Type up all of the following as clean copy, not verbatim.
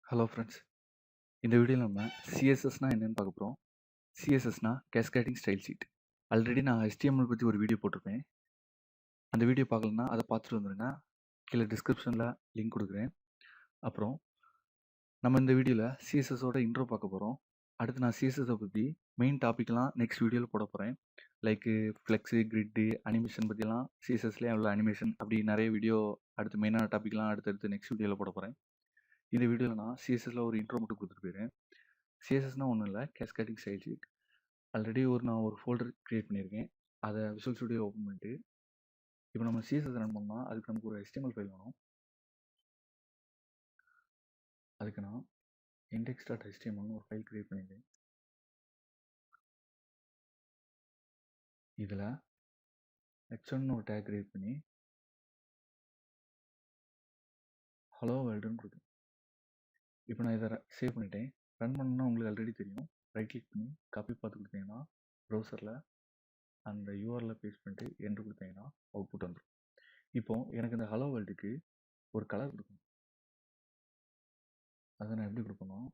Hello friends. இந்த வீடியோவில் நம்ம சிஎஸ்எஸ்னா என்னன்னு பார்க்க போகிறோம். சிஎஸ்எஸ்னா கேஸ்கேடிங் ஸ்டைல் ஷீட். ஆல்ரெடி நான் HTML பற்றி ஒரு வீடியோ போட்டிருப்பேன். அந்த வீடியோ பார்க்கலன்னா அதை பார்த்துட்டு வந்துருங்க. கீழே டிஸ்கிரிப்ஷனில் லிங்க் கொடுக்குறேன். அப்புறம் நம்ம இந்த வீடியோவில் சிஎஸ்எஸோட இன்ட்ரோ பார்க்க போகிறோம். அடுத்து நான் சிஎஸ்எஸை பற்றி மெயின் டாப்பிக்லாம் நெக்ஸ்ட் வீடியோவில் போட போகிறேன். லைக்கு ஃப்ளெக்ஸு, கிரிட்டு, அனிமேஷன் பற்றிலாம் சிஎஸ்எஸ்லேயே எவ்வளோ அனிமேஷன் அப்படி நிறைய வீடியோ அடுத்து மெயினான டாப்பிக்லாம் அடுத்தடுத்து நெக்ஸ்ட் வீடியோவில் போட போகிறேன். இந்த வீடியோவில் நான் சிஎஸ்எஸ்ல ஒரு இன்ட்ரோ மட்டும் கொடுத்துட்டு போயிடுறேன். சிஎஸ்எஸ்னால் ஒன்றும் இல்லை, கேஸ்கேடிங் ஸ்டைல் ஷீட். ஆல்ரெடி நான் ஒரு ஃபோல்டர் க்ரியேட் பண்ணியிருக்கேன். அதை விஷுவல் ஸ்டுடியோ ஓப்பன் பண்ணிட்டு இப்போ நம்ம சிஎஸ்எஸ் ரன் பண்ணால் அதுக்கு நமக்கு ஒரு HTML ஃபைல் வேணும். அதுக்கு நான் index.html ஒரு ஃபைல் க்ரியேட் பண்ணியிருக்கேன். இதில் h1 ஒரு டேக் க்ரியேட் பண்ணி ஹலோ வேர்ல்டுன்னு கொடுத்தேன். இப்போ நான் இதை சேவ் பண்ணிட்டேன். ரன் பண்ணணும்னா உங்களுக்கு ஆல்ரெடி தெரியும். ரைட் கிளிக் பண்ணி காப்பி பார்த்து கொடுத்தீங்கன்னா ப்ரௌசரில் அந்த யூஆரில் பேஸ்ட் பண்ணிட்டு என்ட்ரு கொடுத்தீங்கன்னா அவுட்புட் வந்துடும். இப்போது எனக்கு இந்த ஹலோ வேர்ல்டுக்கு ஒரு கலர் கொடுக்கணும். அதை நான் எப்படி கொடுக்கணும்,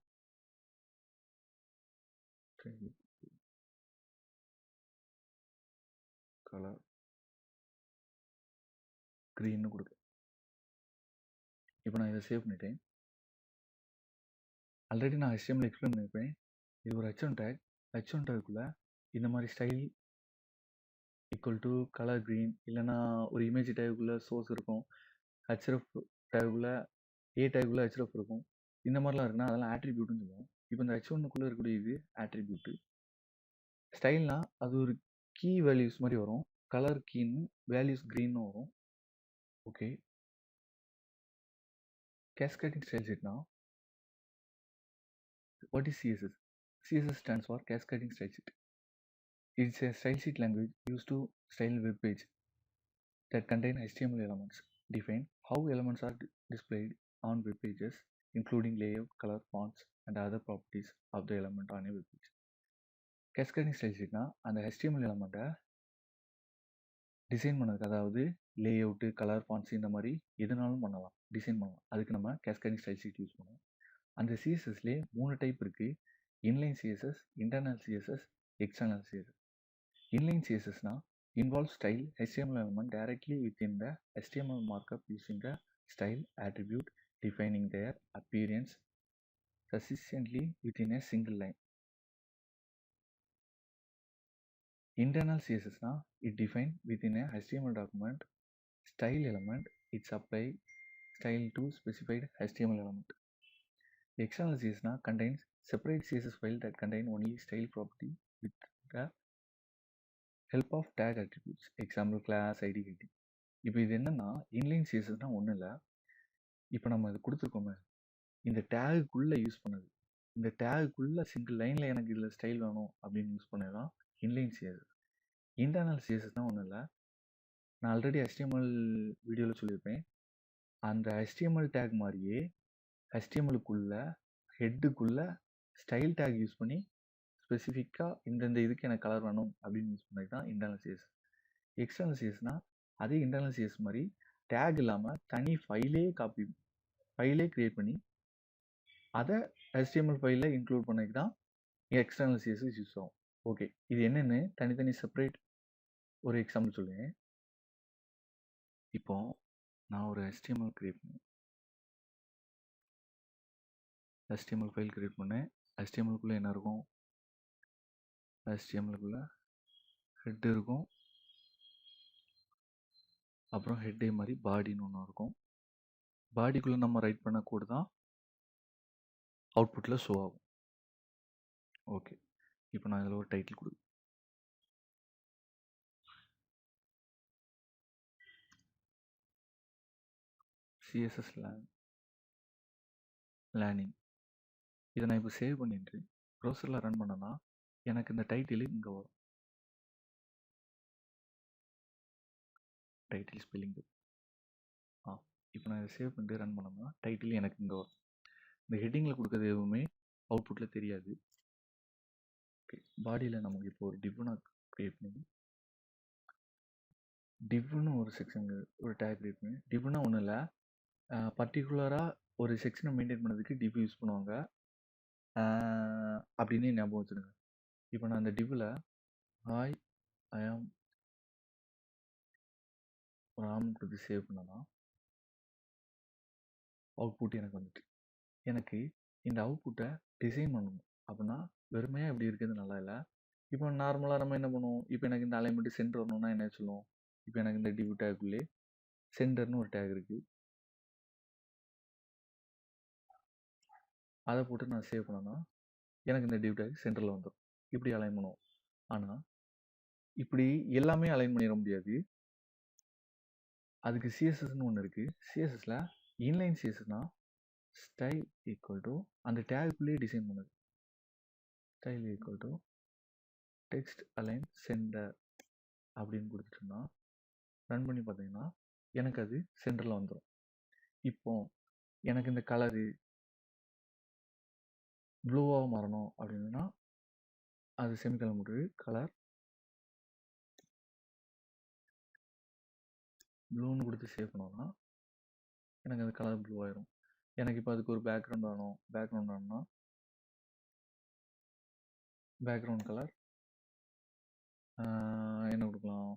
கலர் க்ரீன்னு கொடுக்க. இப்போ நான் இதை சேவ் பண்ணிட்டேன். ஆல்ரெடி நான் HTML எக்ஸ்பிளைன் பண்ணியிருப்பேன். இது ஒரு h1 டேக். h1 டேக்குள்ளே இந்த மாதிரி style equal to colour green, இல்லைனா ஒரு இமேஜ் டேக்குள்ளே சோர்ஸ் இருக்கும். href டேக்குள்ளே டேக்குள்ளே href இருக்கும். இந்த மாதிரிலாம் இருக்குன்னா அதெல்லாம் ஆட்ரிபியூட்னு சொல்லுவோம். இப்போ இந்த h1க்குள்ளே இருக்கக்கூடிய இது ஆட்ரிபியூட்டு. ஸ்டைல்னா அது ஒரு கீ வேல்யூஸ் மாதிரி வரும். கலர் கீன்னு வேல்யூஸ் க்ரீன்னு வரும். ஓகே. கேஸ்கேடிங் ஸ்டைல் ஷீட்னா what is CSS? CSS stands for Cascading Style Sheet. It's a style sheet language used to style web page that contain HTML elements. Define how elements are displayed on web pages, including layout, color, fonts, and other properties of the element on a web page. Cascading Style Sheet na அந்த HTML element design பண்ணதுக்கு, அதாவது layout, colour, fonts இந்த மாதிரி எதுனாலும் பண்ணலாம், design பண்ணலாம். அதுக்கு நம்ம கேஸ்கேடிங் ஸ்டைல் ஷீட் யூஸ் பண்ணுவோம். அந்த சிஎஸ்எஸ்லேயே 3 டைப் இருக்குது. Inline CSS, internal CSS, external CSS. Inline CSS now involves style HTML element directly within the HTML markup using a style attribute, defining their appearance succinctly within a single line. Internal CSS now it defined within a HTML document style element. It's apply style to specified HTML element. External CSS now contains separate CSS file that contain only style property with the help of tag attributes, example class, id, heading. இப்போ இது என்னன்னா, inline சிஎஸ்எஸ்னா ஒன்றும் இல்லை. இப்போ நம்ம இது கொடுத்துருக்கோமே, இந்த டேகுக்குள்ளே use பண்ணது, இந்த டேகுக்குள்ளே சிங்கிள் லைனில் எனக்கு இதில் ஸ்டைல் வேணும் அப்படின்னு யூஸ் பண்ணது தான் இன்லைன் சிஎஸ்எஸ். இன்டர்னல் சிஎஸ்எஸ்னால் ஒன்றும் இல்லை. நான் ஆல்ரெடி HTML வீடியோவில் சொல்லியிருப்பேன். அந்த HTML டேக் மாதிரியே HTMLக்குள்ளே ஹெட்டுக்குள்ளே ஸ்டைல் டேக் யூஸ் பண்ணி ஸ்பெசிஃபிக்காக இந்தந்த இதுக்கு எனக்கு கலர் வேணும் அப்படின்னு யூஸ் பண்ணது தான் இன்டர்னல் சிஎஸ். எக்ஸ்டர்னல் சிஎஸ்னால் அதே இன்டர்னல் சிஎஸ் மாதிரி டேக் இல்லாமல் தனி ஃபைலே க்ரியேட் பண்ணி அதை HTML ஃபைலில் இன்க்ளூட் பண்ணதுக்கு தான் எக்ஸ்டர்னல் சிஎஸ்எஸ் யூஸ் ஆகும். ஓகே, இது என்னென்னு தனித்தனி செப்பரேட் ஒரு எக்ஸாம்பிள் சொல்லுங்கள். இப்போ நான் ஒரு HTML க்ரியேட் பண்ணேன், HTML ஃபைல் க்ரியேட் பண்ணேன். HTMLக்குள்ளே என்ன இருக்கும், HTMLக்குள்ளே ஹெட் இருக்கும், அப்புறம் ஹெட்டே மாதிரி பாடின்னு ஒன்று இருக்கும். பாடிக்குள்ளே நம்ம ரைட் பண்ண கோடு தான் அவுட்புட்டில் ஷோ ஆகும். ஓகே, இப்போ நான் இதில் ஒரு டைட்டில் கொடு, CSS லேர்னிங். இதை நான் இப்போ சேவ் பண்ணிட்டு ப்ரௌசரில் ரன் பண்ணேன்னா எனக்கு இந்த டைட்டில் இங்கே வரும். Title spelling. இப்போ நான் இதை சேவ் பண்ணிட்டு ரன் பண்ணோம்னா டைட்டில் எனக்கு இங்கே வரும். இந்த ஹெட்டிங்கில் கொடுக்குறது எதுவுமே அவுட்புட்டில் தெரியாது. ஓகே, பாடியில் நமக்கு இப்போ ஒரு டிவ்னா க்ரியேட் பண்ணி, டிவ்னு ஒரு செக்ஷன் ஒரு டேக் க்ரியேட் பண்ணி, டிவ்னா ஒன்றும் இல்லை, பர்டிகுலராக ஒரு செக்ஷனை மெயின்டைன் பண்ணதுக்கு div யூஸ் பண்ணுவாங்க. அப்படின்னு ஞாபகம் வச்சுருங்க. இப்போ நான் அந்த divல ஹாய் ஐ ஆம் ராம் கொடுத்து சேவ் பண்ணனா அவுட்புட் எனக்கு வந்துட்டு. எனக்கு இந்த அவுட்புட்டை டிசைன் பண்ணணும். அப்படின்னா வெறுமையாக இப்படி இருக்கிறது நல்லா இல்லை. இப்போ நார்மலாக நம்ம என்ன பண்ணுவோம், இப்போ எனக்கு இந்த அலைன்மெண்ட் சென்டர் வரணும்னா என்ன சொல்லுவோம், இப்போ எனக்கு இந்த div டேக்குள்ளே சென்டர்னு ஒரு டேக் இருக்குது, அதை போட்டு நான் சேவ் பண்ணேன்னா எனக்கு இந்த div டேக் சென்டரில் வந்துடும். இப்படி அலைன் பண்ணுவோம். ஆனால் இப்படி எல்லாமே அலைன் பண்ணிட முடியாது. அதுக்கு சிஎஸ்எஸ்ன்னு ஒன்று இருக்குது. சிஎஸ்எஸ்ல இன்லைன் சிஎஸ்எஸ்னா ஸ்டைல் ஈக்குவல் டு அந்த டேக்குள்ளேயே டிசைன் பண்ணுது. Style equal to text align centre அப்படின்னு கொடுத்துட்டோம்னா ரன் பண்ணி பார்த்தீங்கன்னா எனக்கு அது சென்டரில் வந்துடும். இப்போ எனக்கு இந்த கலரு ப்ளூவாக மாறணும் அப்படின்னா அது செமிகலன் போட்டு கலர் ப்ளூன்னு கொடுத்து சேவ் பண்ணோம்னா எனக்கு அந்த கலர் ப்ளூ ஆயிரும். எனக்கு இப்போ அதுக்கு ஒரு பேக்ரவுண்ட் வேணும். பேக்ரவுண்ட் வேணும்னா பேக்ரவுண்ட் கலர் என்ன கொடுக்கலாம்,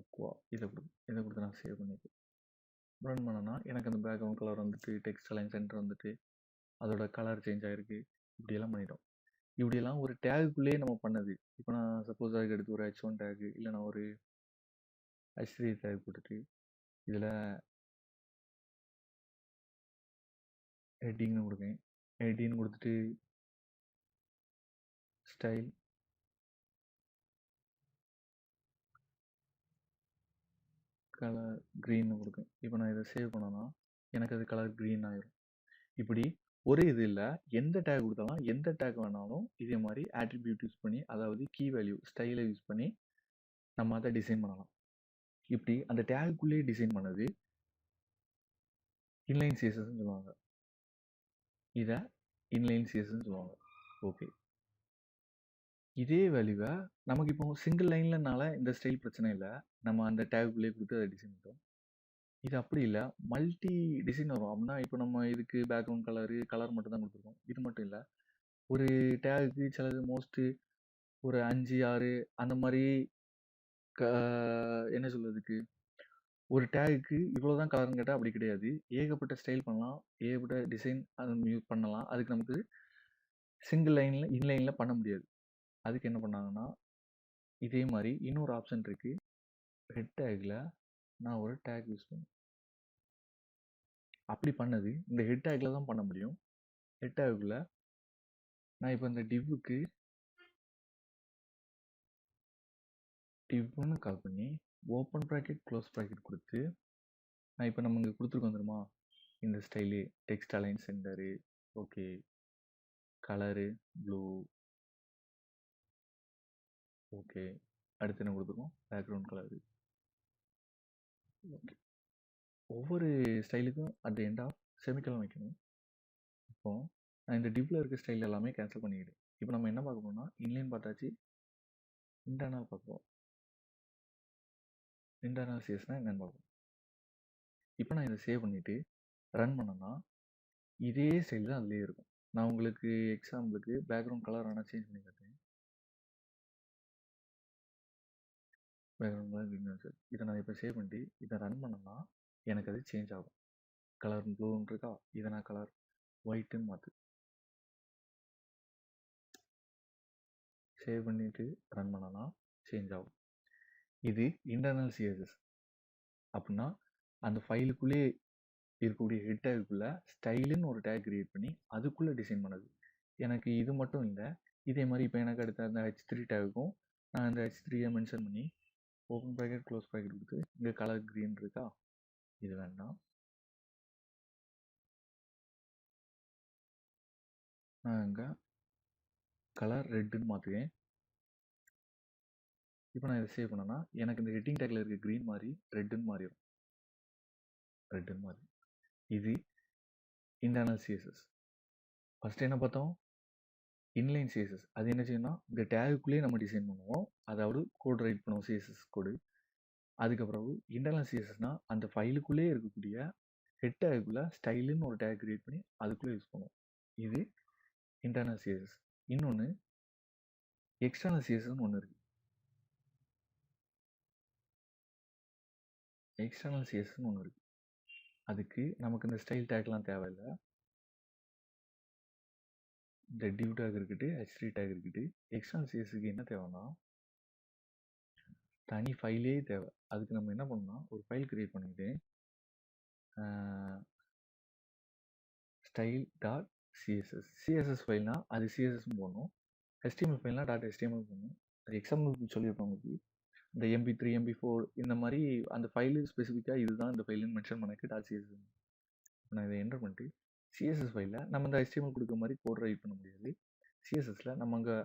அக்வா. இதை கொடுத்து நான் சேவ் பண்ணிட்டு ரன் பண்ணேன்னா எனக்கு அந்த பேக்ரவுண்ட் கலர் வந்துட்டு டெக்ஸ்ட் அலைன் சென்டர் வந்துட்டு அதோட கலர் சேஞ்ச் ஆகிருக்கு. இப்படியெல்லாம் பண்ணிட்டோம். இப்படியெல்லாம் ஒரு டேகுக்குள்ளேயே நம்ம பண்ணது. இப்போ நான் சப்போஸ் அதுக்கு எடுத்து ஒரு h1 டேகு இல்லை நான் ஒரு h3 டேக் போட்டுட்டு இதில் ஹெட்டிங்னு கொடுக்கேன். ஹெட்டிங்னு கொடுத்துட்டு ஸ்டைல் கலர் க்ரீன்னு கொடுக்கேன். இப்போ நான் இதை சேவ் பண்ணேன்னா எனக்கு அது கலர் க்ரீன் ஆயிரும். இப்படி ஒரு இது இல்லை, எந்த டேக் கொடுத்தாலும் எந்த டேக் வேணாலும் இதே மாதிரி ஆட்ரிபியூட் யூஸ் பண்ணி, அதாவது கீ வேல்யூ ஸ்டைலை யூஸ் பண்ணி நம்ம அதை டிசைன் பண்ணலாம். இப்படி அந்த டேக்குள்ளேயே டிசைன் பண்ணது இன்லைன் சிஎஸ்எஸ்ன்னு சொல்லுவாங்க. இதை இன்லைன் சிஎஸ்எஸ்ன்னு சொல்லுவாங்க. ஓகே, இதே வேல்யூவை நமக்கு இப்போ சிங்கிள் லைன்லனால இந்த ஸ்டைல் பிரச்சனை இல்லை, நம்ம அந்த டேக்குள்ளேயே கொடுத்து அதை டிசைன் பண்ணுறோம். இது அப்படி இல்லை, மல்டி டிசைன் வரும். அப்படின்னா இப்போ நம்ம இதுக்கு பேக்ரவுண்ட் கலர் மட்டும் தான் கொடுத்துருக்கோம். இது மட்டும் இல்லை, ஒரு டேகுக்கு சிலது மோஸ்ட்டு ஒரு 5 6 அந்த மாதிரி என்ன சொல்றதுக்கு, ஒரு டேகுக்கு இவ்வளோதான் கலர்னு கேட்டால் அப்படி கிடையாது. ஏகப்பட்ட ஸ்டைல் பண்ணலாம், ஏகப்பட்ட டிசைன் யூஸ் பண்ணலாம். அதுக்கு நமக்கு சிங்கிள் லைனில் இன்லைனில் பண்ண முடியாது. அதுக்கு என்ன பண்ணாங்கன்னா இதே மாதிரி இன்னொரு ஆப்ஷன் இருக்குது. ஹெட் டேக்கில் நான் ஒரு டேக் யூஸ் பண்ணேன். அப்படி பண்ணது இந்த ஹெட் டேக்கில் தான் பண்ண முடியும். ஹெட் டேக்குள்ள நான் இப்போ இந்த டிவ்வுக்கு டிவ்னு கால் பண்ணி ஓப்பன் ப்ராக்கெட் க்ளோஸ் ப்ராக்கெட் கொடுத்து நான் இப்போ நம்ம இங்கே கொடுத்துருக்கோம் தெரியுமா, இந்த style text align centre, okay, colour blue, okay, அடுத்து என்ன கொடுத்துருக்கோம், பேக்ரவுண்ட் கலரு, ஓகே. ஒவ்வொரு ஸ்டைலுக்கும் at the end of semicolon வைக்கணும். இப்போ நான் இந்த டிவ்ல இருக்க ஸ்டைல் எல்லாமே கேன்சல் பண்ணிக்கிட்டேன். இப்போ நம்ம என்ன பார்க்க போறோம்னா இன்லைன் பார்த்தாச்சு, இன்டர்னல் பார்ப்போம். இன்டர்னல் சிஎஸ்னா என்னன்னு பார்ப்போம். இப்போ நான் இதை சேவ் பண்ணிவிட்டு ரன் பண்ணேன்னா இதே ஸ்டைல் தான் அதுலேயே இருக்கும். நான் உங்களுக்கு எக்ஸாம்பிளுக்கு பேக்ரவுண்ட் கலர் வேணால் சேஞ்ச் பண்ணி காட்டுறேன். Background colour green sir. இதை நான் இப்போ சேவ் பண்ணிட்டு இதை ரன் பண்ணேன்னா எனக்கு அது சேஞ்ச் ஆகும். கலர் ப்ளூன்னு இருக்கா, இதை நான் கலர் ஒயிட்டுன்னு மாற்று. சேவ் பண்ணிவிட்டு ரன் பண்ணனா சேஞ்ச் ஆகும். இது இன்டர்னல் சிஎஸ்எஸ். அப்படின்னா அந்த ஃபைலுக்குள்ளே இருக்கக்கூடிய ஹெட் டேக்குள்ளே ஸ்டைலுன்னு ஒரு டேக் கிரியேட் பண்ணி அதுக்குள்ளே டிசைன் பண்ணது. எனக்கு இது மட்டும் இல்லை, இதே மாதிரி இப்போ எனக்கு அடுத்த அந்த h3 டேக்குக்கும் நான் அந்த h3 மென்ஷன் பண்ணி ஓப்பன் ப்ராக்கெட் க்ளோஸ் ப்ராக்கெட் கொடுத்து இங்கே கலர் க்ரீன் இருக்கா, இது வேண்டாம், நான் இங்கே கலர் ரெட்டுன்னு மாற்றுவேன். இப்போ நான் இதை சேவ் பண்ணேன்னா எனக்கு இந்த ஹெட்டிங் டேக்கில் இருக்க க்ரீன் மாதிரி ரெட்டுன்னு மாறிடும். இது இன்டர்னல் சிஎஸ்எஸ். ஃபஸ்ட் என்ன பார்த்தோம், இன்லைன் சிஎஸ்எஸ். அது என்ன செய்யணும்னா இந்த டேகுக்குள்ளேயே நம்ம டிசைன் பண்ணுவோம், அதாவது கோட் ரைட் பண்ணுவோம், சிஎஸ்எஸ் கோடு. அதுக்கப்புறம் இன்டர்னல் சிஎஸ்எஸ்னால் அந்த ஃபைலுக்குள்ளேயே இருக்கக்கூடிய ஹெட் டேக்குள்ளே ஸ்டைலுன்னு ஒரு டேக் கிரியேட் பண்ணி அதுக்குள்ளே யூஸ் பண்ணுவோம். இது இன்டர்னல் சிஎஸ்எஸ். இன்னொன்று எக்ஸ்டர்னல் சிஎஸ்எஸ்ன்னு ஒன்று இருக்குது. எக்ஸ்டர்னல் சிஎஸ்எஸ்ன்னு ஒன்று இருக்குது. அதுக்கு நமக்கு இந்த ஸ்டைல் டேக்லாம் தேவையில்லை. இந்த டிவ் டேக் இருக்குது, h3 டேக் இருக்குது. எக்ஸ்டர்னல் சிஎஸ்க்கு என்ன தேவைன்னா தனி ஃபைலே தேவை. அதுக்கு நம்ம என்ன பண்ணோம்னா ஒரு ஃபைல் கிரியேட் பண்ணிட்டு ஸ்டைல் டாட் சிஎஸ்எஸ். சிஎஸ்எஸ் ஃபைல்னா அது சிஎஸ்எஸ்ன்னு போடணும். HTML ஃபைல்னா டாட் HTML போடணும். அது எக்ஸாம்பிளுக்கு சொல்லியிருப்போம் உங்களுக்கு. இந்த MP3 MP4 இந்த மாதிரி அந்த ஃபைலு ஸ்பெசிஃபிக்காக இதுதான் இந்த ஃபைலுன்னு மென்ஷன் பண்ணக்கு டாட் சிஎஸ்எஸ். நான் இதை என்டர் பண்ணிட்டு சிஎஸ்எஸ் ஃபைலில் நம்ம இந்த HTML கொடுக்குற மாதிரி கோட் ரைட் பண்ண முடியாது. சிஎஸ்எஸில் நம்ம அங்கே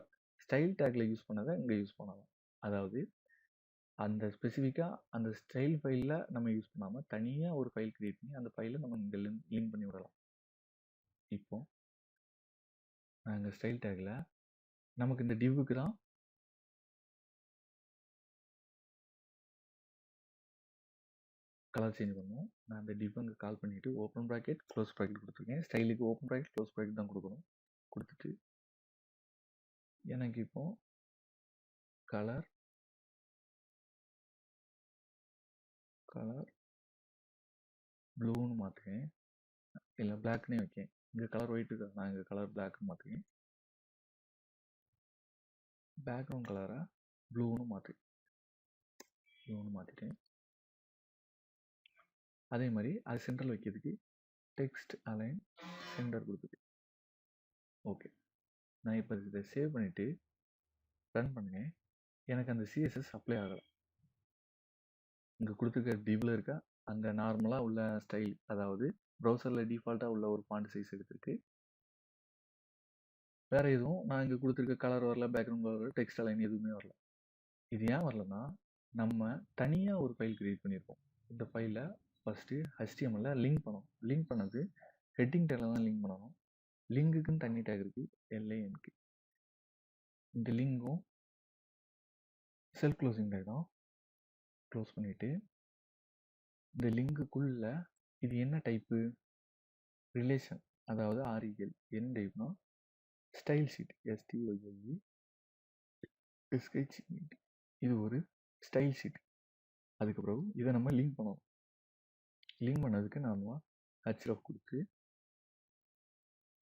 ஸ்டைல் டேக்கில் யூஸ் பண்ணதை இங்கே யூஸ் பண்ணலாம். அதாவது அந்த ஸ்பெசிஃபிக்காக அந்த ஸ்டைல் ஃபைலில் நம்ம யூஸ் பண்ணாமல் தனியாக ஒரு ஃபைல் கிரியேட் பண்ணி அந்த ஃபைலை நம்ம இங்கே லிங்க் பண்ணி விடலாம். இப்போ நாங்கள் ஸ்டைல் டேக்கில் நமக்கு இந்த டிவ்வுக்கு தான் கலர் சேஞ்ச் பண்ணுவோம். நான் அந்த டிவ் அங்கே கால் பண்ணிவிட்டு ஓப்பன் ப்ராக்கெட் க்ளோஸ் ப்ராக்கெட் கொடுத்துருக்கேன். ஸ்டைலுக்கு ஓப்பன் ப்ராக்கெட் க்ளோஸ் ப்ராக்கெட் தான் கொடுக்கணும். கொடுத்துட்டு எனக்கு இப்போ கலர் ப்ளூன்னு மாற்றுவேன், இல்லை பிளாக்னே வைக்கேன். இங்கே கலர் ஒயிட் இருக்கா, நான் இங்கே கலர் பிளாக்னு மாற்றுவேன். பேக்ரவுண்ட் கலரை ப்ளூன்னு மாற்றிட்டேன். அதே மாதிரி அது சென்டரில் வைக்கிறதுக்கு டெக்ஸ்ட் அலைன் சென்டர் கொடுத்துட்டு ஓகே. நான் இப்போ இதை சேவ் பண்ணிவிட்டு ரன் பண்ணேன். எனக்கு அந்த சிஎஸ்எஸ் அப்ளை ஆகலை. இங்கே கொடுத்துருக்க டிவ்வில் இருக்க அந்த நார்மலாக உள்ள ஸ்டைல், அதாவது ப்ரௌசரில் டிஃபால்ட்டாக உள்ள ஒரு ஃபாண்ட் சைஸ் எடுத்துருக்கு. வேறு எதுவும் நான் இங்கே கொடுத்துருக்க கலர் வரல, பேக்ரவுண்ட் கலர் வரல, டெக்ஸ்ட் அலைன் எதுவுமே வரல. இது ஏன் வரலன்னா நம்ம தனியாக ஒரு ஃபைல் கிரியேட் பண்ணியிருக்கோம். இந்த ஃபைலை ஃபஸ்ட்டு HTML லிங்க் பண்ணணும். லிங்க் பண்ணது ஹெட்டிங் டேக்கில் தான் லிங்க் பண்ணணும். லிங்குக்குன்னு தனி டேக் இருக்குது, LINK. இந்த லிங்கும் செல்ஃப் க்ளோசிங் டேக் தான். க்ளோஸ் பண்ணிவிட்டு இந்த லிங்குக்குள்ள இது என்ன டைப்பு, ரிலேஷன், அதாவது REL. என்ன டைப்னா ஸ்டைல் ஷீட், STYLE SHEET. இது ஒரு ஸ்டைல் ஷீட். அதுக்கப்புறம் இதை நம்ம லிங்க் பண்ணணும். லிங்க் பண்ணதுக்கு நாம href கொடுத்து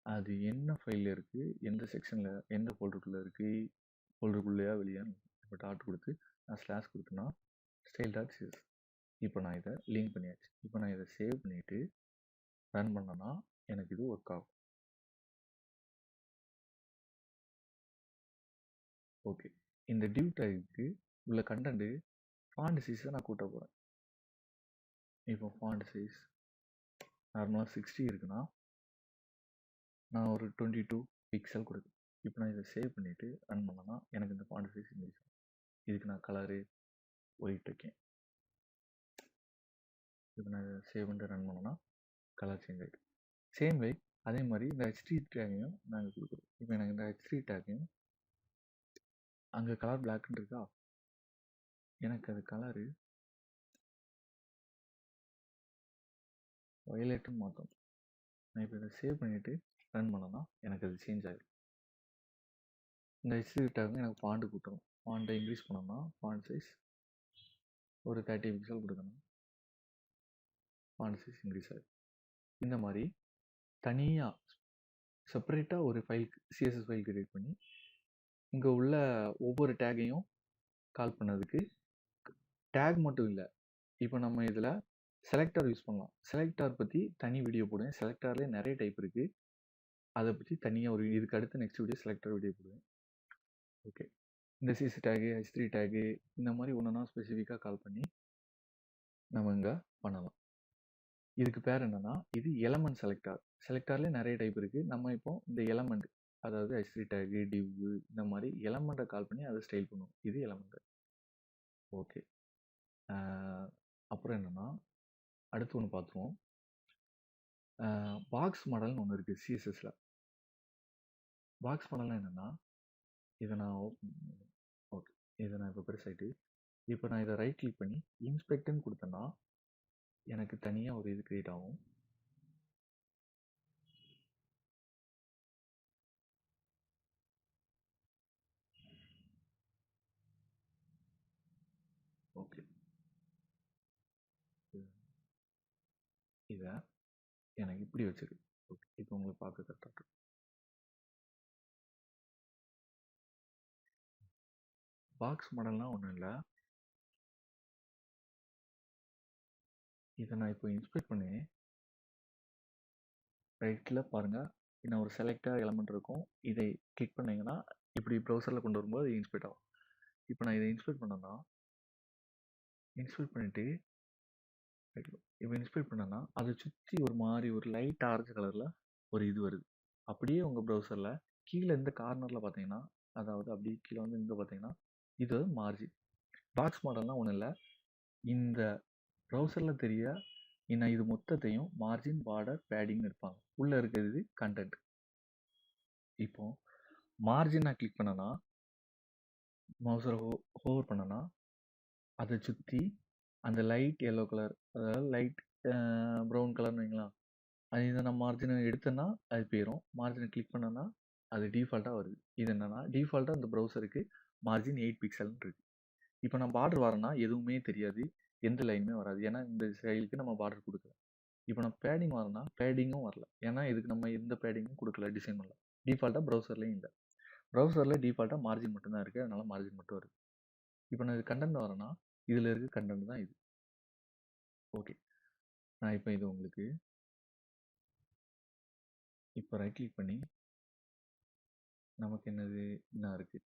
அது என்ன ஃபைலில் இருக்குது, எந்த செக்ஷனில், எந்த ஃபோல்டருக்குள்ளே இருக்குது, ஃபோல்டருக்குள்ளேயா வெளியா, இப்போ டாட் கொடுத்து நான் ஸ்லாஷ் கொடுத்தேன்னா ஸ்டைல் டாட் சிஎஸ். இப்போ நான் இதை லிங்க் பண்ணியாச்சு. இப்போ நான் இதை சேவ் பண்ணிவிட்டு ரன் பண்ணேன்னா எனக்கு இது ஒர்க் ஆகும். ஓகே. இந்த டிவ் டேக்கு உள்ள கண்டென்ட்டு ஃபாண்ட் சைஸை நான் கூட்ட போகிறேன். இப்போ ஃபாண்ட் சைஸ் நார்மலாக 60 இருக்குன்னா நான் ஒரு 22 பிக்சல் கொடுக்குறேன். இப்போ நான் இதை சேவ் பண்ணிவிட்டு ரன் பண்ணேன்னா எனக்கு இந்த ஃபாண்ட் சைஸ் இன்க்ரீஸ் ஆகும். இதுக்கு நான் கலரு ஒயிட் வைக்கேன். இப்போ நான் இதை சேவ் பண்ணிட்டு ரன் பண்ணேன்னா கலர் சேஞ்ச் ஆகிடும். சேம் வே அதே மாதிரி இந்த H3 டேக்கையும் நாங்கள் கொடுக்குறோம். இப்போ எனக்கு இந்த H3 டேக்கையும் அங்கே கலர் பிளாக்னு இருக்கா, எனக்கு அது கலரு வயலட்டுன்னு மாற்றணும். நான் இப்போ இதை சேவ் பண்ணிவிட்டு ரன் பண்ணேன்னா எனக்கு அது சேஞ்ச் ஆகிடும். இந்த H3 டேக்கும் எனக்கு ஃபாண்ட்டு கொடுக்கணும். ஃபாண்ட்டை இன்க்ரீஸ் பண்ணோம்னா ஃபாண்ட் சைஸ் ஒரு 30 பிக்சல் கொடுக்கணும். ஃபாண்ட் சைஸ் இன்க்ரீஸ் ஆகிடும். இந்த மாதிரி தனியாக செப்பரேட்டாக ஒரு ஃபைல் சிஎஸ்எஸ் ஃபைல் கிரியேட் பண்ணி இங்கே உள்ள ஒவ்வொரு டேக்கையும் கால் பண்ணதுக்கு டேக் மட்டும் இல்லை. இப்போ நம்ம இதில் செலக்டர் யூஸ் பண்ணலாம். செலக்டார் பற்றி தனி வீடியோ போடுவேன். செலக்டார்லேயே நிறைய டைப் இருக்குது, அதை பற்றி தனியாக ஒரு இதுக்கு அடுத்து நெக்ஸ்ட் வீடியோ செலக்டர் வீடியோ போடுவேன். ஓகே. இந்த சிஎஸ் டேகு, H3 டேகு இந்த மாதிரி ஒன்றுனா ஸ்பெசிஃபிக்காக கால் பண்ணி நம்ம இங்கே பண்ணலாம். இதுக்கு பேர் என்னன்னா இது எலமெண்ட் செலக்டார். செலக்டார்லேயே நிறைய டைப் இருக்குது. நம்ம இப்போ இந்த எலமெண்ட், அதாவது H3 டேகு, டிவ் இந்த மாதிரி எலமெண்ட்டை கால் பண்ணி அதை ஸ்டைல் பண்ணுவோம். இது எலமெண்ட். ஓகே. அப்புறம் என்னென்னா அடுத்து ஒன்று பார்த்துருவோம். பாக்ஸ் மாடல்னு ஒன்று இருக்குது சிஎஸ்எஸில். பாக்ஸ் மாடல்னால் என்னென்னா இதை நான் ஓகே, இதை நான் இப்போ பெருசாகிட்டு இப்போ நான் இதை ரைட் கிளிக் பண்ணி இன்ஸ்பெக்ட்னு கொடுத்தேன்னா எனக்கு தனியாக ஒரு இது கிரியேட் ஆகும். எனக்கு இப்படி வச்சிருக்கு. ஓகே, இப்போ உங்களுக்கு பார்க்க கரெக்டாக இருக்கும். பாக்ஸ் மாடல்னால் ஒன்றும் இல்லை. இதை நான் இப்போ இன்ஸ்பெக்ட் பண்ணி ரைட்டில் பாருங்கள், இன்னும் ஒரு செலக்டாக எலமெண்ட் இருக்கும். இதை கிளிக் பண்ணிங்கன்னா இப்படி ப்ரௌசரில் கொண்டு வரும்போது இது இன்ஸ்பெக்ட் ஆகும். இப்போ நான் இதை இன்ஸ்பெக்ட் பண்ணேன்னா, இன்ஸ்பெக்ட் பண்ணிவிட்டு இப்போ இன்ஸ்பெக்ட் பண்ணேன்னா அதை சுற்றி ஒரு மாதிரி ஒரு லைட் ஆரஞ்சு கலரில் ஒரு இது வருது. அப்படியே உங்கள் ப்ரௌசரில் கீழே இந்த கார்னரில் பார்த்தீங்கன்னா, அதாவது அப்படியே கீழே வந்து இங்கே பார்த்தீங்கன்னா இது மார்ஜின். பாக்ஸ் மாடல்னால் ஒன்றும் இல்லை, இந்த ப்ரௌசரில் தெரிய இன்னும் இது மொத்தத்தையும் மார்ஜின், பார்டர், பேடிங் இருப்பாங்க. உள்ளே இருக்கிறது கண்டென்ட். இப்போ மார்ஜின் நான் கிளிக் பண்ணேன்னா, மவுஸில் ஹோவர் பண்ணேன்னா அதை சுற்றி அந்த லைட் எல்லோ கலர், அதாவது லைட் ப்ரௌன் கலர்னு வைங்களா, அது இதை நான் மார்ஜினை எடுத்தேன்னா அது போயிடும். மார்ஜினை கிளிக் பண்ணேன்னா அது டிஃபால்ட்டாக வருது. இது என்னென்னா டிஃபால்ட்டாக இந்த ப்ரௌசருக்கு மார்ஜின் 8 பிக்சல்னு இருக்குது. இப்போ நான் பார்டர் வரேன்னா எதுவுமே தெரியாது, எந்த லைனுமே வராது, ஏன்னா இந்த ஸ்டைலுக்கு நம்ம பார்டர் கொடுக்கல. இப்போ நான் பேடிங் வரேன்னா பேடிங்கும் வரல, ஏன்னா இதுக்கு நம்ம எந்த பேடிங்கும் கொடுக்கல, டிசைன் பண்ணல. டிஃபால்ட்டாக ப்ரௌசர்லேயும் இல்லை. ப்ரௌசரில் டிஃபால்ட்டாக மார்ஜின் மட்டும்தான் இருக்குது, அதனால மார்ஜின் மட்டும் வருது. இப்போ நான் இது கண்டென்ட் வரேன்னா இதில் இருக்க கண்டென்ட் தான் இது. ஓகே, நான் இப்போ இது உங்களுக்கு இப்போ ரைட் கிளிக் பண்ணி நமக்கு என்னது என்ன இருக்குது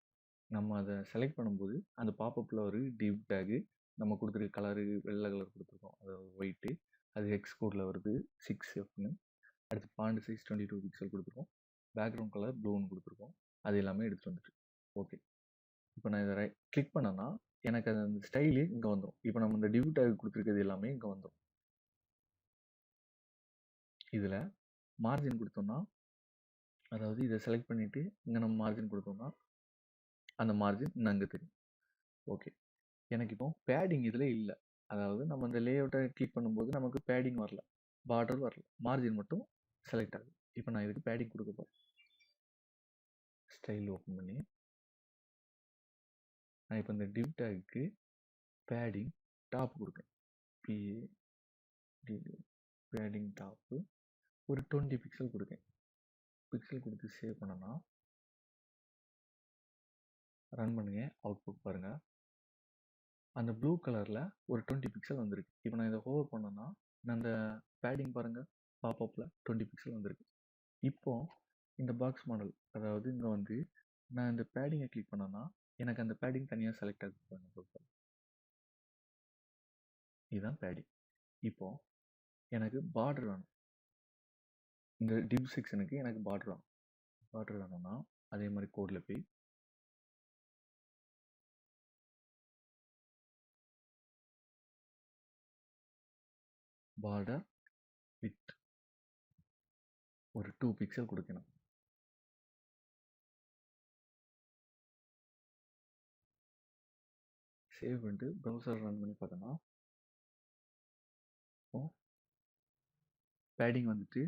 நம்ம அதை செலக்ட் பண்ணும்போது அந்த பாப்பப்பில் ஒரு டிவ் டேகு நம்ம கொடுத்துருக்க கலரு வெள்ளை கலர் கொடுத்துருக்கோம், அதாவது ஒயிட்டு, அது ஹெக்ஸ் கோடில் வருது 6Fன்னு. அடுத்து ஃபாண்ட் சைஸ் 22 பிக்சல் கொடுத்துருக்கோம், பேக்ரவுண்ட் கலர் ப்ளூன்னு கொடுத்துருக்கோம். அது எல்லாமே எடுத்துகிட்டு வந்துட்டு ஓகே. இப்போ நான் இதை கிளிக் பண்ணேன்னா எனக்கு அது அந்த ஸ்டைலு இங்கே வந்துடும். இப்போ நம்ம இந்த டிவ் டேக் கொடுத்துருக்கிறது எல்லாமே இங்கே வந்துடும். இதில் மார்ஜின் கொடுத்தோம்னா, அதாவது இதை செலக்ட் பண்ணிவிட்டு இங்கே நம்ம மார்ஜின் கொடுத்தோம்னா அந்த மார்ஜின் இன்னும் அங்கே தெரியும். ஓகே, எனக்கு இப்போ பேடிங் இதில் இல்லை, அதாவது நம்ம இந்த லேஅவுட்டை கிளிக் பண்ணும்போது நமக்கு பேடிங் வரல, பார்டர் வரல, மார்ஜின் மட்டும் செலக்ட் ஆகுது. இப்போ நான் இதுக்கு பேடிங் கொடுக்க போகிறேன். ஸ்டைல் ஓப்பன் பண்ணி நான் இப்போ இந்த டிவ் டேக்கு பேடிங் டாப் கொடுக்குறேன். பேடிங் டாப்பு ஒரு 20 பிக்சல் கொடுக்கேன். பிக்சல் கொடுத்து சேவ் பண்ணனா ரன் பண்ணுங்க, அவுட்புட் பாருங்க. அந்த ப்ளூ கலரில் ஒரு 20 பிக்சல் வந்திருக்கு. இப்போ நான் இதை ஹோவர் பண்ணேன்னா நான் அந்த பேடிங் பாருங்கள், பாப்பப்பில் 20 பிக்சல் வந்திருக்கு. இப்போ இந்த பாக்ஸ் மாடல், அதாவது இங்கே வந்து நான் இந்த பேடிங்கை கிளிக் பண்ணேன்னா எனக்கு அந்த பேடிங் தனியாக செலக்ட் ஆகுது. இதுதான் பேடிங். இப்போ எனக்கு பார்டர் வேணும், இந்த டிவ் செக்ஷனுக்கு எனக்கு பார்டர் வேணும். பார்டர் வேணும்னா அதே மாதிரி கோடில் போய் பார்டர் வித் ஒரு 2 பிக்சல் கொடுக்கணும். சேவ் பண்ணிட்டு ப்ரௌசர் ரன் பண்ணி பார்த்தோன்னா பேடிங் வந்துட்டு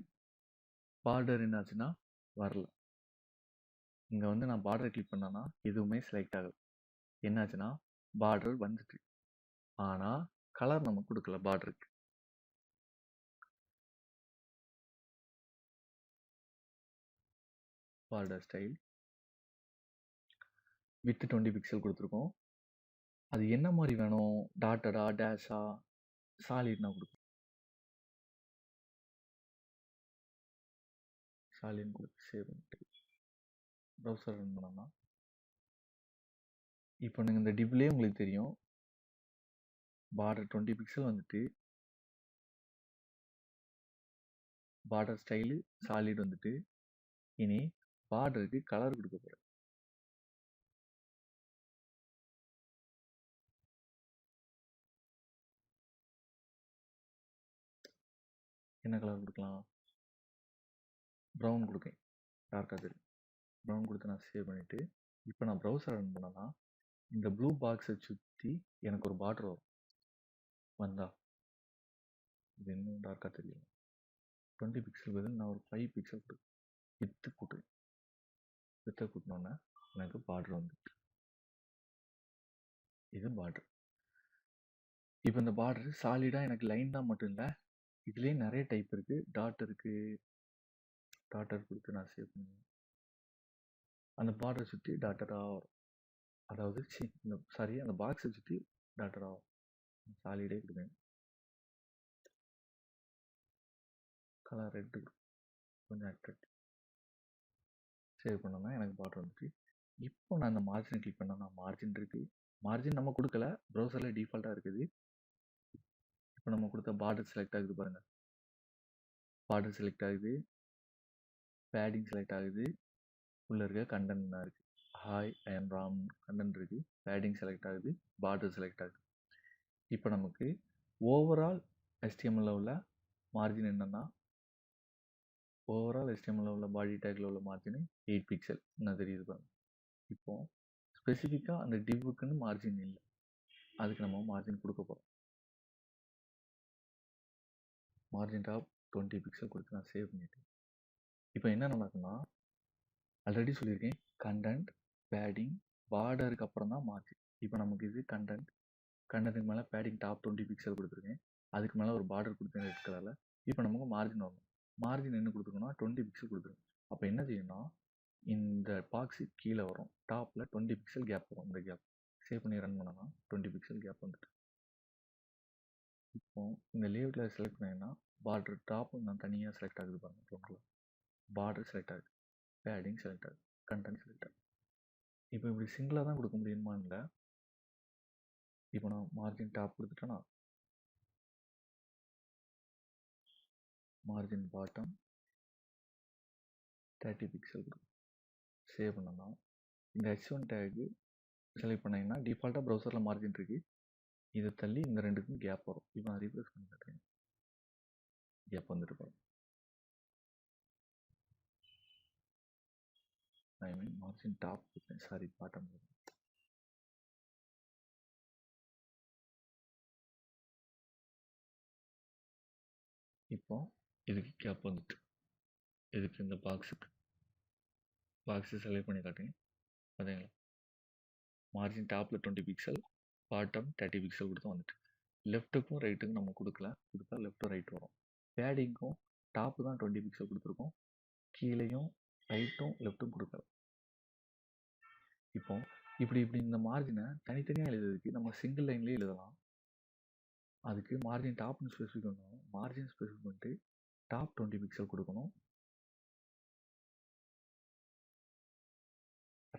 பார்டர் என்னாச்சுன்னா வரல. இங்கே வந்து நான் பார்டர் கிளிக் பண்ணேன்னா எதுவுமே செலக்ட் ஆகலை. என்னாச்சுன்னா பார்டர் வந்துட்டு, ஆனால் கலர் நம்ம கொடுக்கல பார்டருக்கு. பார்டர் ஸ்டைல் வித் 20 பிக்சல் கொடுத்துருக்கோம். அது என்ன மாதிரி வேணும், டாட்டடா, டேஷா, சாலிட்னா கொடுக்கும். சாலிட்னு கொடுத்து சேவ் பண்ணிட்டு ப்ரௌசர் ரன் பண்ணோம்னா இப்போ நீங்கள் இந்த டிவ்லேயே உங்களுக்கு தெரியும் பார்டர் 20 பிக்சல் வந்துட்டு, பார்டர் ஸ்டைலு சாலிட் வந்துட்டு. இனி பார்டருக்கு கலர் கொடுக்க போகிறேன். என்ன கலர் கொடுக்கலாம், ப்ரௌன் கொடுக்கேன், டார்க்காக தெரியும். ப்ரௌன் கொடுத்து நான் சேவ் பண்ணிவிட்டு இப்போ நான் ப்ரௌசர் ரன் பண்ணேன்னா இந்த ப்ளூ பாக்ஸை சுற்றி எனக்கு ஒரு பார்டர் வரும். வந்தா இது இன்னும் டார்க்காக தெரியும். 20 பிக்சல் பதில் நான் ஒரு 5 பிக்சல் கொடுக்குறேன், வித்து கூட்டுறேன். வித்தை கூட்டினோன்னே எனக்கு பார்டர் வந்துட்டு, இது பார்டர். இப்போ இந்த பார்டர் சாலிடாக எனக்கு லைன் தான் மட்டும் இல்லை, இதுலேயே நிறைய டைப் இருக்குது. டாட் இருக்குது. டாட்டர் கொடுத்து நான் சேவ் பண்ணுவேன். அந்த பார்டரை சுற்றி டாட்டராக வரும். அதாவது சாரி, அந்த பாக்ஸை சுற்றி டாட்டராக வரும். சாலிடே கொடுங்க. கலர் ரெட்டு கொஞ்சம் அட்ராக்ட். சேவ் பண்ணோன்னா எனக்கு பார்டர் வந்துச்சு. இப்போ நான் அந்த மார்ஜினை கிளிக் பண்ணேன்னா மார்ஜின் இருக்குது. மார்ஜின் நம்ம கொடுக்கல, ப்ரௌசரில் டிஃபால்ட்டாக இருக்குது. இப்போ நம்ம கொடுத்த பார்டர் செலக்ட் ஆகுது பாருங்கள். பார்டர் செலக்ட் ஆகுது, பேடிங் செலக்ட் ஆகுது, உள்ளே இருக்க கண்டென்ட் தான் இருக்குது. Hi I am Ram content இருக்குது. பேடிங் செலக்ட் ஆகுது, பார்டர் செலக்ட் ஆகுது. இப்போ நமக்கு ஓவரால் HTML உள்ள மார்ஜின் என்னென்னா, ஓவரால் HTML உள்ள பாடி டேக்கில் உள்ள மார்ஜின் 8 பிக்சல் என்ன தெரியுது பாருங்க. இப்போ ஸ்பெசிஃபிக்காக அந்த டிவ்வுக்குன்னு மார்ஜின் இல்லை, அதுக்கு நம்ம மார்ஜின் கொடுக்க போகிறோம். மார்ஜின் டாப் 20 பிக்சல் கொடுத்து நான் சேவ் பண்ணிட்டேன். இப்போ என்ன நடக்குன்னா, ஆல்ரெடி சொல்லியிருக்கேன், கண்டென்ட், பேடிங், பார்டருக்கு அப்புறம் தான் மார்ஜின். இப்போ நமக்கு இது கண்டென்ட்டுக்கு மேலே பேடிங் டாப் 20 பிக்சல் கொடுத்துருக்கேன். அதுக்கு மேலே ஒரு பார்டர் கொடுத்தேன் ரெட் கலரில். இப்போ நமக்கு மார்ஜின் வரணும். மார்ஜின் என்ன கொடுத்துருக்கோம்னா 20 பிக்சல் கொடுத்துருக்கோம். அப்போ என்ன செய்யணும்னா, இந்த பாக்ஸு கீழே வரும், டாப்பில் 20 பிக்சல் கேப் வரும். இந்த கேப் சேவ் பண்ணி ரன் பண்ணோன்னா 20 பிக்சல் கேப் வந்துட்டு. இப்போ இந்த லேஅவுட்டில் செலக்ட் பண்ணிங்கன்னா பார்டர் டாப் நான் தனியாக செலக்ட் ஆகுது பாருங்கள். ப்ரௌனில் பார்டர் செலக்ட் ஆகுது, பேடிங் செலக்ட் ஆகுது, கண்டென்ட் செலக்ட் ஆகுது. இப்போ இப்படி சிங்கிளாக தான் கொடுக்க முடியுமா இல்லை. இப்போ நான் மார்ஜின் டாப் கொடுத்துட்டேன்னா மார்ஜின் பாட்டம் 30 பிக்சல் கொடுக்கும். சேவ் பண்ணோன்னா இந்த H1 டேக்கு செலக்ட் பண்ணிங்கன்னா டிஃபால்ட்டாக ப்ரௌசரில் மார்ஜின் இருக்குது. இதை தள்ளி இந்த ரெண்டுக்கும் கேப் வரும். இப்போ நான் ரீப்ளேஸ் பண்ணி காட்டுறேன். கேப் வந்துட்டு போகிறோம். ஐ மீன் மார்ஜின் டாப் கொடுத்தேன், சாரி பாட்டம். இப்போ இதுக்கு கேப் வந்துட்டு, இதுக்கு இந்த பாக்ஸு செலக்ட் பண்ணி காட்டுங்க. பார்த்தீங்களா, மார்ஜின் டாப்பில் 20 பிக்சல், பாட்டம் 30 பிக்சல் கொடுத்து வந்துட்டு. லெஃப்ட்டுக்கும் ரைட்டுக்கும் நம்ம கொடுத்தா லெஃப்ட்டும் ரைட் வரும். பேடிங்க்கும் டாப்பு தான் 20 பிக்சல் கொடுத்துருக்கோம், கீழேயும் ரைட்டும் லெஃப்ட்டும் கொடுக்கல. இப்போ இப்படி இந்த மார்ஜினை தனித்தனியாக எழுதுறதுக்கு நம்ம சிங்கிள் லைன்லேயே எழுதலாம். அதுக்கு மார்ஜின் டாப்னு ஸ்பெசிஃபிக் பண்ணணும். மார்ஜின் ஸ்பெசிஃபிக் பண்ணிட்டு டாப் 20 பிக்சல் கொடுக்கணும்,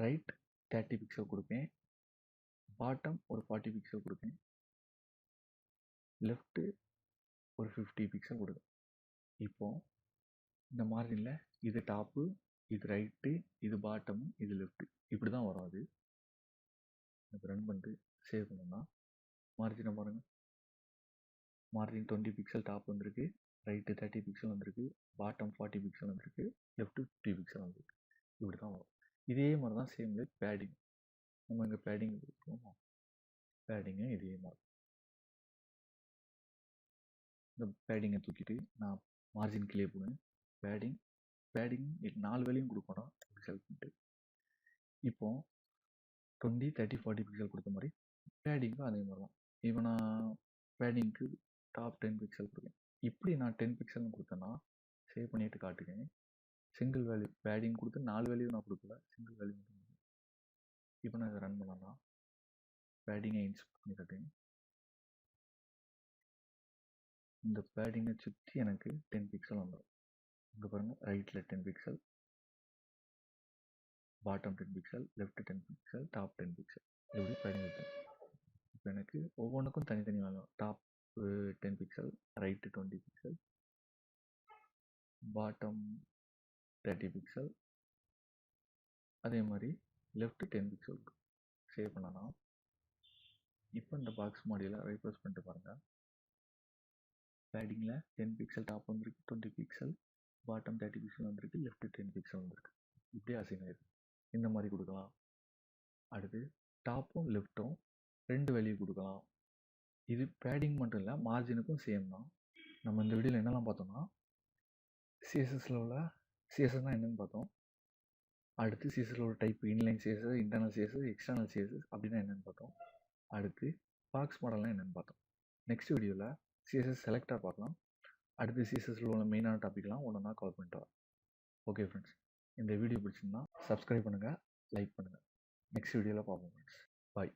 ரைட் 30 பிக்சல் கொடுப்பேன், பாட்டம் ஒரு 40 பிக்சல் கொடுப்பேன், லெஃப்ட்டு ஒரு 50 பிக்சல் கொடுக்கும். இப்போ இந்த மார்ஜினில் இது டாப்பு, இது ரைட்டு, இது பாட்டமு, இது லெஃப்ட்டு, இப்படி தான் வரும். அது இப்போ ரன் பண்ணிட்டு சேவ் பண்ணோம்னா மார்ஜினை பாருங்கள். மார்ஜின் 20 பிக்சல் டாப் வந்திருக்கு, ரைட்டு 30 பிக்சல் வந்திருக்கு, பாட்டம் 40 பிக்சல் வந்திருக்கு, லெஃப்ட்டு 50 பிக்சல் வந்திருக்கு. இப்படி தான் வரும். இதே மாதிரி தான் சேம் லைக் பேடிங். நம்ம இங்கே பேடிங் கொடுத்துருவோம், பேடிங்கை இதே மாதிரி இந்த பேடிங்கை தூக்கிட்டு நான் மார்ஜின் கீழே போடுவேன். பேடிங் 4 வேலையும் கொடுக்கணும். அப்படி செலக்ட் பண்ணிட்டு இப்போ 20, 30, 40 பிக்சல் கொடுத்த மாதிரி பேடிங்கும் அதே மாதிரி தான். இப்போ நான் பேடிங்க்கு டாப் 10 பிக்சல் கொடுப்பேன். இப்படி நான் 10 பிக்சல்னு கொடுத்தேன்னா சேவ் பண்ணிட்டு காட்டுக்கேன். சிங்கிள் வேல்யூ பேடிங் கொடுத்து 4 வேல்யூ நான் கொடுக்கல, சிங்கிள் வேல்யூ மட்டும். இப்போ நான் இதை ரன் பண்ணேன்னா பேடிங்கை இன்ஸ்பெக்ட் பண்ணி காட்டுங்க. இந்த பேடிங்கை சுற்றி எனக்கு 10 பிக்சல் வந்துடும். இங்கே பாருங்கள், ரைட்டில் 10 pixel, bottom 10 pixel, left 10 pixel, top 10 pixel, இப்படி பேடிங் இருக்கும். இப்போ எனக்கு ஒவ்வொன்றுக்கும் தனித்தனி வேணும். Top 10 pixel, right 20 pixel, bottom 30 pixel, அதே மாதிரி லெஃப்ட் 10 பிக்சல். சேவ் பண்ணனா இப்போ இந்த பாக்ஸ் மாடியில் ரைப்ரஸ் பண்ணிட்டு பாருங்கள். பேடிங்கில் 10 பிக்சல் டாப் வந்துருக்கு, 20 பிக்சல், பாட்டம் 30 பிக்சல் வந்திருக்கு, லெஃப்ட் 10 பிக்சல் வந்திருக்கு. இப்படியே அசைன் ஆயிருக்கு. இந்த மாதிரி கொடுக்கலாம். அடுத்து டாப்பும் லெஃப்ட்டும் 2 வேல்யூ கொடுக்கலாம். இது பேடிங் மட்டும் இல்லை, மார்ஜினுக்கும் சேம் தான். நம்ம இந்த வீடியோவில் என்னெல்லாம் பார்த்தோம்னா சிஎஸ்எஸ்ல உள்ள சிஎஸ்எஸ்னால் என்னென்னு பார்த்தோம். அடுத்து சிஎஸ்எஸ்ல உள்ள type inline CSS, internal CSS, external CSS அப்படின்னா என்னென்னு பார்த்தோம். அடுத்து பாக்ஸ் மாடல்னால் என்னென்னு பார்த்தோம். நெக்ஸ்ட் வீடியோவில் சிஎஸ்எஸ் செலக்டர் பார்க்கலாம். அடுத்த சிஎஸ்எஸ்ல உள்ள மெயினான டாபிக்லாம் ஒன்றா கவர் பண்ணிட்டு வரேன். ஓகே ஃப்ரெண்ட்ஸ், இந்த வீடியோ பிடிச்சிருந்தா சப்ஸ்கிரைப் பண்ணுங்கள், லைக் பண்ணுங்கள். நெக்ஸ்ட் வீடியோவில் பார்ப்போம் ஃப்ரெண்ட்ஸ். பாய்.